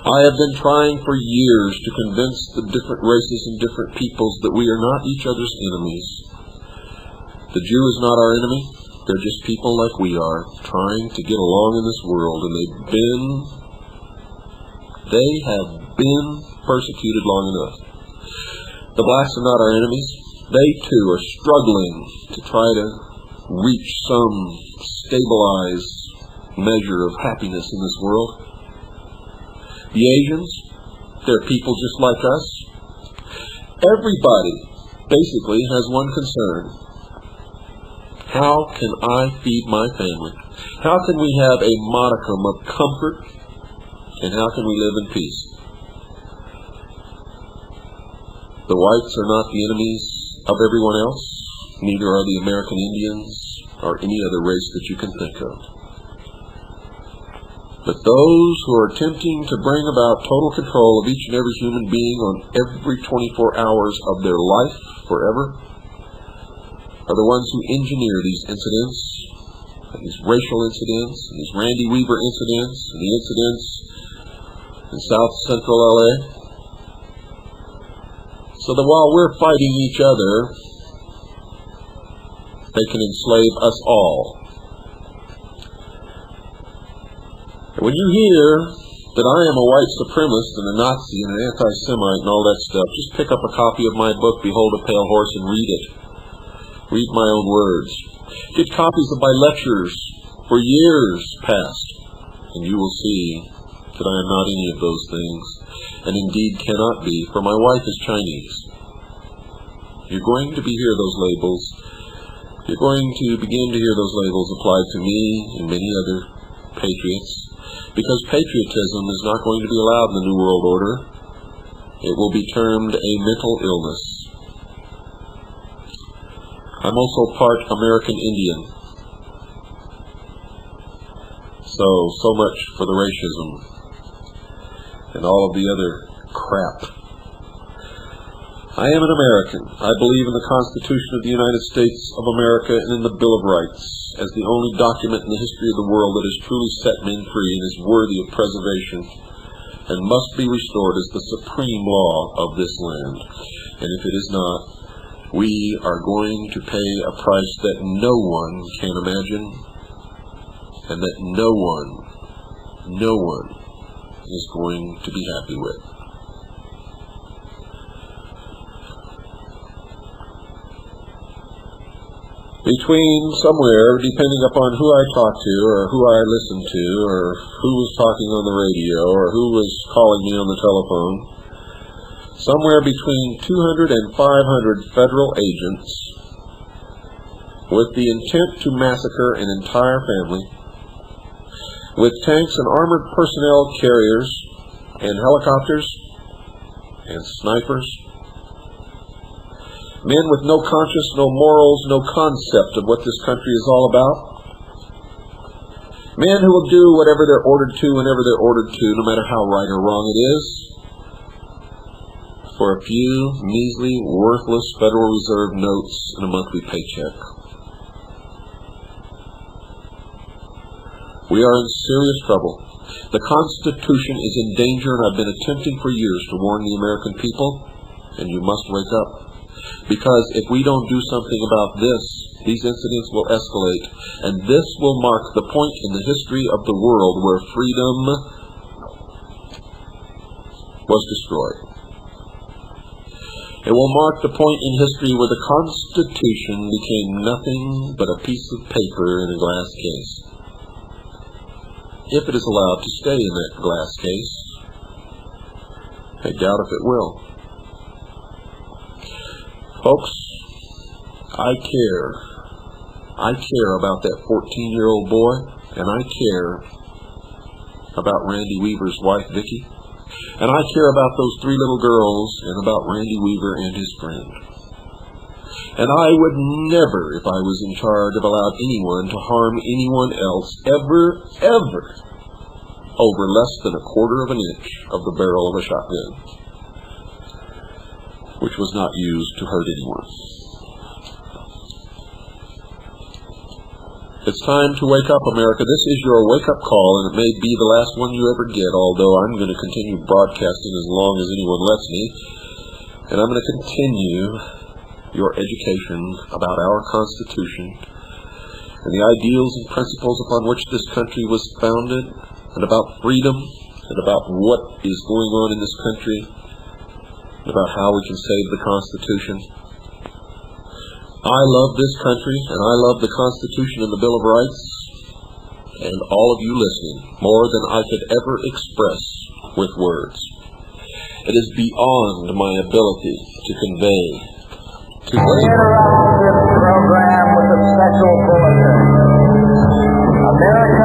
I have been trying for years to convince the different races and different peoples that we are not each other's enemies. The Jew is not our enemy. They're just people like we are, trying to get along in this world, and they have been persecuted long enough. The blacks are not our enemies. They too are struggling to try to reach some stabilized measure of happiness in this world. The Asians, they're people just like us. Everybody basically has one concern. How can I feed my family? How can we have a modicum of comfort? And how can we live in peace? The whites are not the enemies of everyone else. Neither are the American Indians or any other race that you can think of. But those who are attempting to bring about total control of each and every human being on every 24 hours of their life forever are the ones who engineer these incidents, and these racial incidents, and these Randy Weaver incidents, and the incidents in South Central LA. So that while we're fighting each other, they can enslave us all. And when you hear that I am a white supremacist and a Nazi and an anti-Semite and all that stuff, just pick up a copy of my book, Behold a Pale Horse, and read it. Read my own words. Get copies of my lectures for years past, and you will see that I am not any of those things, and indeed cannot be, for my wife is Chinese. You're going to hear those labels. You're going to begin to hear those labels applied to me and many other patriots, because patriotism is not going to be allowed in the New World Order. It will be termed a mental illness. I'm also part American Indian. So much for the racism and all of the other crap. I am an American. I believe in the Constitution of the United States of America and in the Bill of Rights as the only document in the history of the world that has truly set men free and is worthy of preservation and must be restored as the supreme law of this land. And if it is not, we are going to pay a price that no one can imagine, and that no one is going to be happy with. Between somewhere, depending upon who I talked to, or who I listened to, or who was talking on the radio, or who was calling me on the telephone, somewhere between 200 and 500 federal agents with the intent to massacre an entire family, with tanks and armored personnel carriers and helicopters and snipers, men with no conscience, no morals, no concept of what this country is all about, men who will do whatever they're ordered to whenever they're ordered to, no matter how right or wrong it is, for a few measly, worthless Federal Reserve notes and a monthly paycheck. We are in serious trouble. The Constitution is in danger, and I've been attempting for years to warn the American people, and you must wake up. Because if we don't do something about this, these incidents will escalate, and this will mark the point in the history of the world where freedom was destroyed. It will mark the point in history where the Constitution became nothing but a piece of paper in a glass case. If it is allowed to stay in that glass case, I doubt if it will. Folks, I care. I care about that 14-year-old boy, and I care about Randy Weaver's wife, Vicki. And I care about those 3 little girls and about Randy Weaver and his friend. And I would never, if I was in charge, have allowed anyone to harm anyone else ever over less than a quarter of an inch of the barrel of a shotgun, which was not used to hurt anyone. It's time to wake up, America. This is your wake-up call, and it may be the last one you ever get, although I'm going to continue broadcasting as long as anyone lets me. And I'm going to continue your education about our Constitution and the ideals and principles upon which this country was founded, and about freedom, and about what is going on in this country, and about how we can save the Constitution. I love this country, and I love the Constitution and the Bill of Rights, and all of you listening, more than I could ever express with words. It is beyond my ability to convey. We interrupt this program with a special bulletin. American